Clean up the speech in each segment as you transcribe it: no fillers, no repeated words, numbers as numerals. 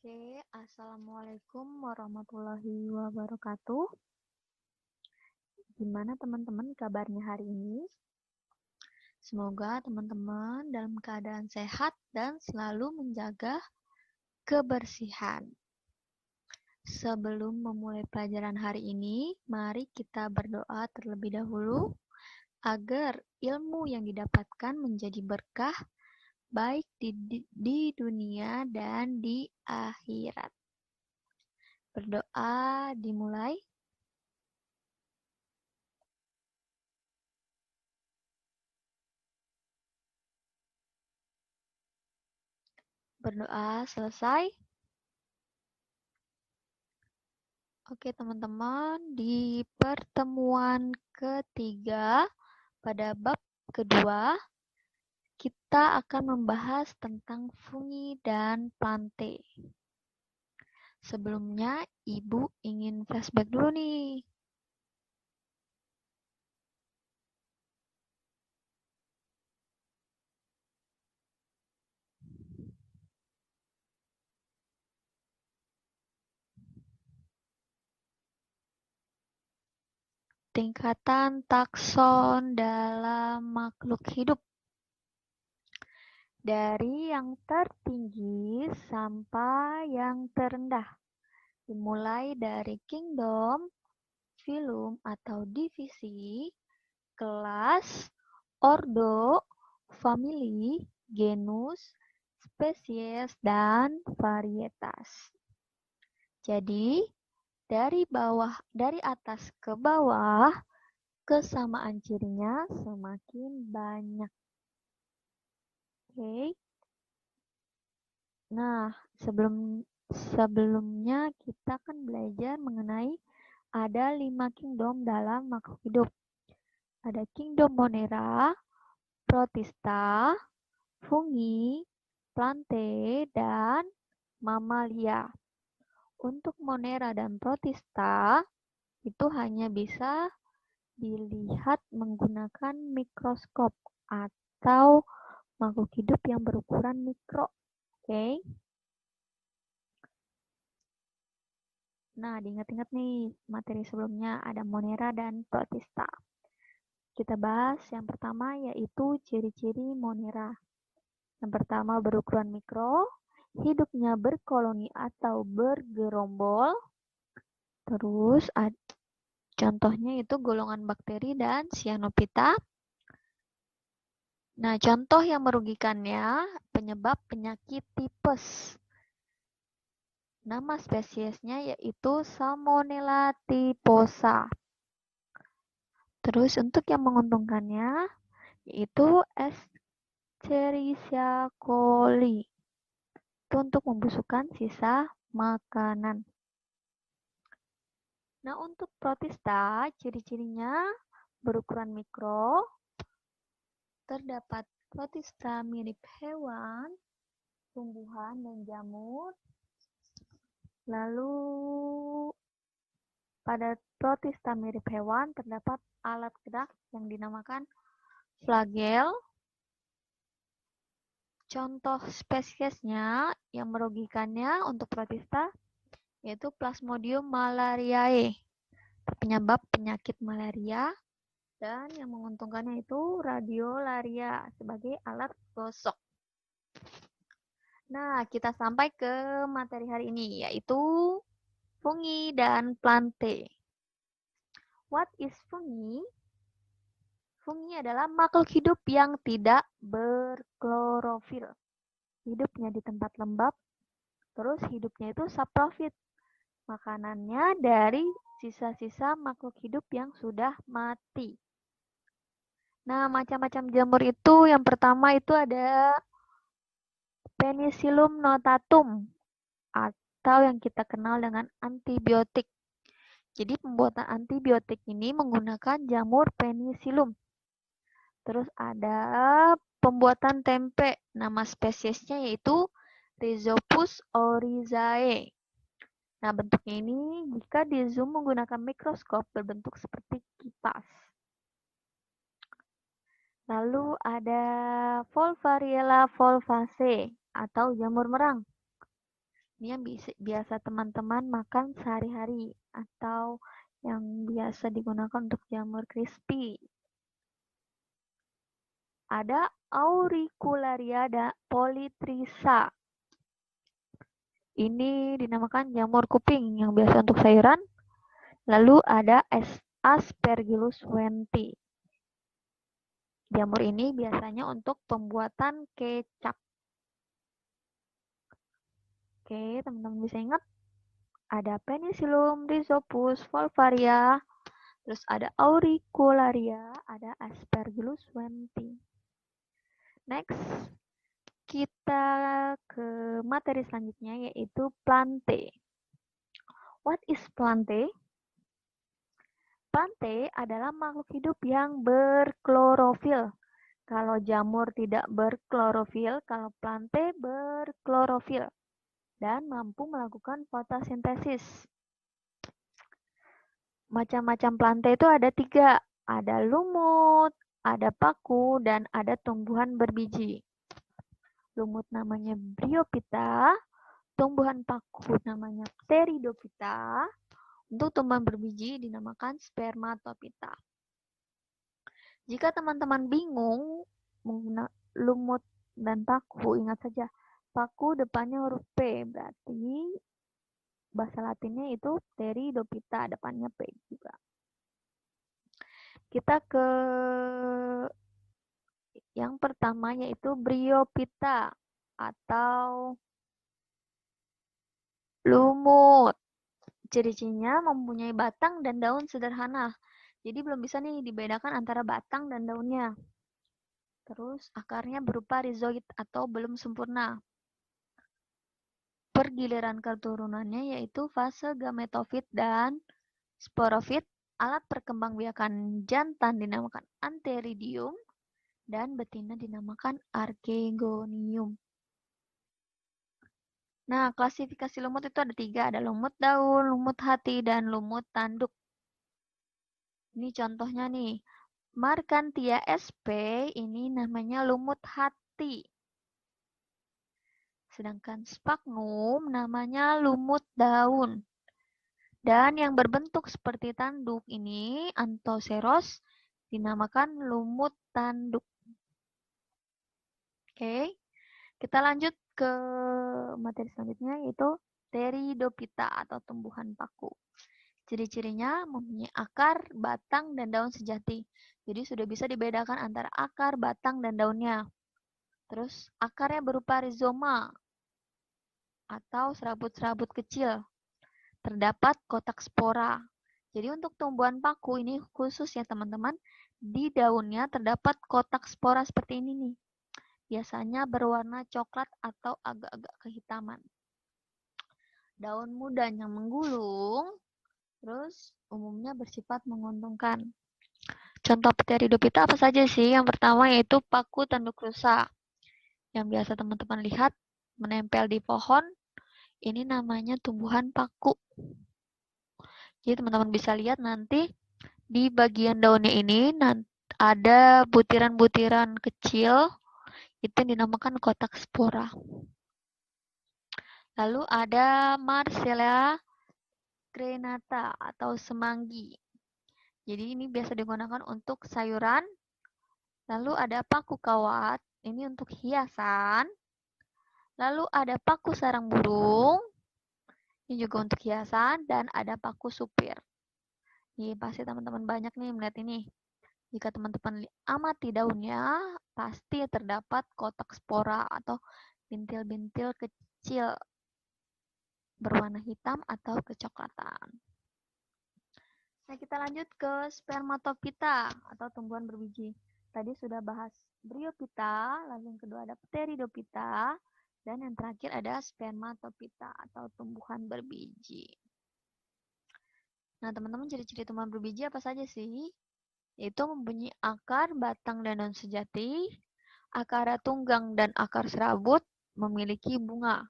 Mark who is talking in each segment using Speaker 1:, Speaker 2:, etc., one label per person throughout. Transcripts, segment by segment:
Speaker 1: Oke, Assalamualaikum warahmatullahi wabarakatuh. Gimana teman-teman kabarnya hari ini? Semoga teman-teman dalam keadaan sehat dan selalu menjaga kebersihan. Sebelum memulai pelajaran hari ini, mari kita berdoa terlebih dahulu agar ilmu yang didapatkan menjadi berkah baik di dunia dan di akhirat. Berdoa dimulai. Berdoa selesai. Oke teman-teman, di pertemuan ketiga pada bab kedua, kita akan membahas tentang fungi dan plante. Sebelumnya, Ibu ingin flashback dulu nih. Tingkatan takson dalam makhluk hidup. Dari yang tertinggi sampai yang terendah. Dimulai dari kingdom, filum atau divisi, kelas, ordo, famili, genus, spesies, dan varietas. Jadi, dari atas ke bawah, kesamaan cirinya semakin banyak. Oke. Nah, sebelumnya kita kan belajar mengenai ada 5 kingdom dalam makhluk hidup. Ada kingdom Monera, Protista, fungi, plante, dan mamalia. Untuk Monera dan Protista, itu hanya bisa dilihat menggunakan mikroskop atau makhluk hidup yang berukuran mikro. Oke. Nah, diingat-ingat nih materi sebelumnya ada Monera dan Protista. Kita bahas yang pertama yaitu ciri-ciri Monera. Yang pertama berukuran mikro, hidupnya berkoloni atau bergerombol. Terus contohnya itu golongan bakteri dan cyanophyta. Nah, contoh yang merugikannya penyebab penyakit tipes. Nama spesiesnya yaitu Salmonella typhosa. Terus untuk yang menguntungkannya yaitu Escherichia coli. Itu untuk membusukkan sisa makanan. Nah, untuk Protista, ciri-cirinya berukuran mikro. Terdapat Protista mirip hewan, tumbuhan, dan jamur. Lalu, pada Protista mirip hewan terdapat alat gerak yang dinamakan flagel. Contoh spesiesnya yang merugikannya untuk Protista yaitu Plasmodium malariae, penyebab penyakit malaria, dan yang menguntungkannya itu radiolaria sebagai alat gosok. Nah, kita sampai ke materi hari ini, yaitu fungi dan plante. What is fungi? Fungi adalah makhluk hidup yang tidak berklorofil. Hidupnya di tempat lembab, terus hidupnya itu saprofit. Makanannya dari sisa-sisa makhluk hidup yang sudah mati. Nah, macam-macam jamur itu yang pertama itu ada Penicillium notatum atau yang kita kenal dengan antibiotik. Jadi pembuatan antibiotik ini menggunakan jamur Penicillium. Terus ada pembuatan tempe, nama spesiesnya yaitu Rhizopus oryzae. Nah, bentuknya ini jika di zoom menggunakan mikroskop berbentuk seperti kipas. Lalu ada Volvariella volvaceae atau jamur merang. Ini yang biasa teman-teman makan sehari-hari atau yang biasa digunakan untuk jamur crispy. Ada Auricularia polytricha. Ini dinamakan jamur kuping yang biasa untuk sayuran. Lalu ada Aspergillus wenti. Jamur ini biasanya untuk pembuatan kecap. Oke, teman-teman bisa ingat? Ada Penicillium rhizopus volvaria, terus ada Auricularia, ada Aspergillus wenti. Next, kita ke materi selanjutnya yaitu plante. What is plante? Plante adalah makhluk hidup yang berklorofil. Kalau jamur tidak berklorofil, kalau plante berklorofil dan mampu melakukan fotosintesis. Macam-macam plante itu ada 3. Ada lumut, ada paku, dan ada tumbuhan berbiji. Lumut namanya Bryophyta, tumbuhan paku namanya Pteridophyta, untuk tumbuhan berbiji dinamakan Spermatophyta. Jika teman-teman bingung menggunakan lumut dan paku, ingat saja paku depannya huruf P, berarti bahasa Latinnya itu Pteridophyta, depannya P juga. Kita ke yang pertama yaitu Bryophyta atau lumut. Ciri-cirinya mempunyai batang dan daun sederhana. Jadi belum bisa nih dibedakan antara batang dan daunnya. Terus akarnya berupa rizoid atau belum sempurna. Pergiliran keturunannya yaitu fase gametofit dan sporofit. Alat perkembangbiakan jantan dinamakan antheridium dan betina dinamakan archegonium. Nah, klasifikasi lumut itu ada 3. Ada lumut daun, lumut hati, dan lumut tanduk. Ini contohnya nih. Markantia sp ini namanya lumut hati. Sedangkan sphagnum namanya lumut daun. Dan yang berbentuk seperti tanduk ini, Anthoceros, dinamakan lumut tanduk. Oke, kita lanjut ke materi selanjutnya yaitu Pteridophyta atau tumbuhan paku. Ciri-cirinya mempunyai akar, batang, dan daun sejati. Jadi sudah bisa dibedakan antara akar, batang, dan daunnya. Terus akarnya berupa rizoma atau serabut-serabut kecil. Terdapat kotak spora. Jadi untuk tumbuhan paku ini khusus ya teman-teman. Di daunnya terdapat kotak spora seperti ini nih. Biasanya berwarna coklat atau agak-agak kehitaman. Daun mudanya menggulung, terus umumnya bersifat menguntungkan. Contoh Pteridophyta apa saja sih? Yang pertama yaitu paku tanduk rusa. Yang biasa teman-teman lihat menempel di pohon, ini namanya tumbuhan paku. Jadi teman-teman bisa lihat nanti di bagian daunnya ini ada butiran-butiran kecil, itu dinamakan kotak spora. Lalu ada Marcella crenata atau semanggi. Jadi ini biasa digunakan untuk sayuran. Lalu ada paku kawat, ini untuk hiasan. Lalu ada paku sarang burung, ini juga untuk hiasan. Dan ada paku supir. Nih pasti teman-teman banyak nih melihat ini. Jika teman-teman amati daunnya, pasti terdapat kotak spora atau bintil-bintil kecil berwarna hitam atau kecoklatan. Nah, kita lanjut ke Spermatophyta atau tumbuhan berbiji. Tadi sudah bahas Bryophyta, lalu yang kedua ada Pteridophyta, dan yang terakhir ada Spermatophyta atau tumbuhan berbiji. Nah, teman-teman ciri-ciri tumbuhan berbiji apa saja sih? Yaitu mempunyai akar, batang, dan daun sejati, akar tunggang dan akar serabut, memiliki bunga.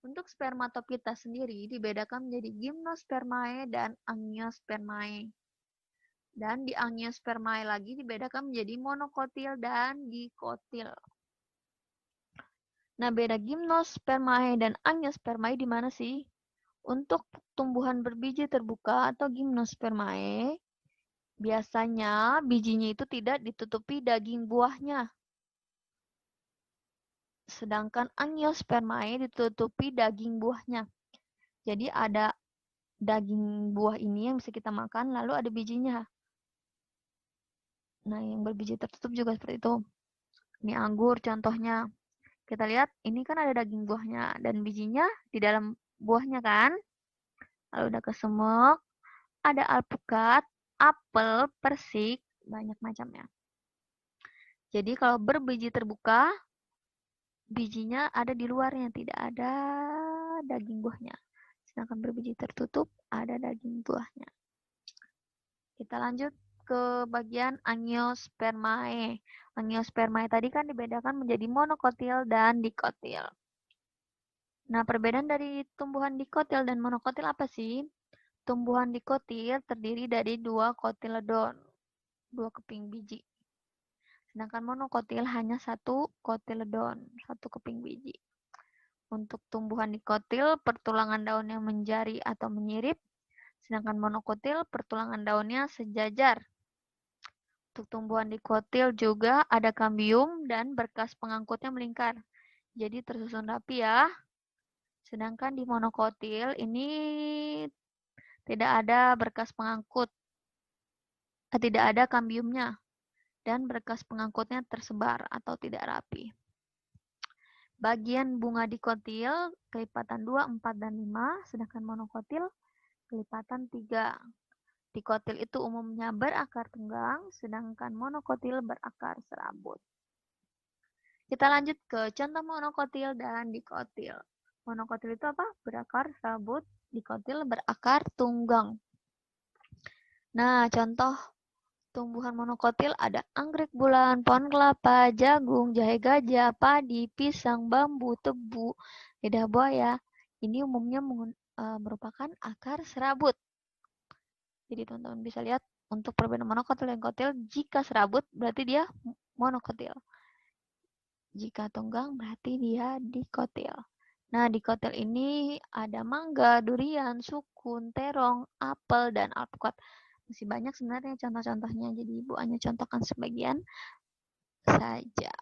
Speaker 1: Untuk Spermatophyta sendiri dibedakan menjadi Gymnospermae dan Angiospermae. Dan di Angiospermae lagi dibedakan menjadi monokotil dan dikotil. Nah, beda gimnospermae dan angiospermae di mana sih? Untuk tumbuhan berbiji terbuka atau gimnospermae, biasanya bijinya itu tidak ditutupi daging buahnya. Sedangkan angiospermae ditutupi daging buahnya. Jadi ada daging buah ini yang bisa kita makan, lalu ada bijinya. Nah, yang berbiji tertutup juga seperti itu. Ini anggur contohnya. Kita lihat, ini kan ada daging buahnya dan bijinya di dalam buahnya kan. Lalu udah kesemek, ada alpukat, apel, persik, banyak macamnya. Jadi kalau berbiji terbuka, bijinya ada di luarnya, tidak ada daging buahnya. Sedangkan berbiji tertutup, ada daging buahnya. Kita lanjut ke bagian angiospermae. Angiospermae tadi kan dibedakan menjadi monokotil dan dikotil. Nah, perbedaan dari tumbuhan dikotil dan monokotil apa sih? Tumbuhan dikotil terdiri dari 2 kotiledon, 2 keping biji. Sedangkan monokotil hanya 1 kotiledon, 1 keping biji. Untuk tumbuhan dikotil, pertulangan daunnya menjari atau menyirip, sedangkan monokotil pertulangan daunnya sejajar. Untuk tumbuhan dikotil juga ada kambium dan berkas pengangkutnya melingkar. Jadi tersusun rapi ya. Sedangkan di monokotil ini tidak ada berkas pengangkut. Tidak ada kambiumnya. Dan berkas pengangkutnya tersebar atau tidak rapi. Bagian bunga dikotil kelipatan 2, 4, dan 5. Sedangkan monokotil kelipatan 3. Dikotil itu umumnya berakar tunggang, sedangkan monokotil berakar serabut. Kita lanjut ke contoh monokotil dan dikotil. Monokotil itu apa? Berakar serabut, dikotil berakar tunggang. Nah, contoh tumbuhan monokotil ada anggrek bulan, pohon kelapa, jagung, jahe gajah, padi, pisang, bambu, tebu, lidah buaya. Ini umumnya merupakan akar serabut. Jadi teman-teman bisa lihat untuk perbedaan monokotil dan kotil, jika serabut berarti dia monokotil. Jika tunggang berarti dia dikotil. Nah, dikotil ini ada mangga, durian, sukun, terong, apel, dan alpukat. Masih banyak sebenarnya contoh-contohnya, jadi Ibu hanya contohkan sebagian saja.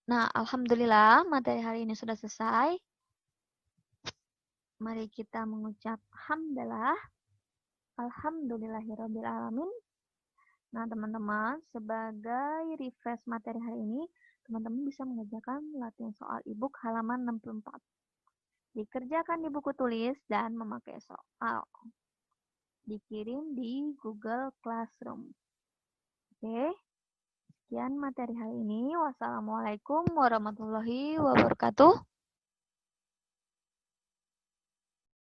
Speaker 1: Nah, alhamdulillah materi hari ini sudah selesai. Mari kita mengucap hamdalah. Alhamdulillahirabbil alamin. Nah, teman-teman, sebagai refresh materi hari ini, teman-teman bisa mengerjakan latihan soal e-book halaman 64. Dikerjakan di buku tulis dan memakai soal. Dikirim di Google Classroom. Oke, sekian materi hari ini. Wassalamualaikum warahmatullahi wabarakatuh.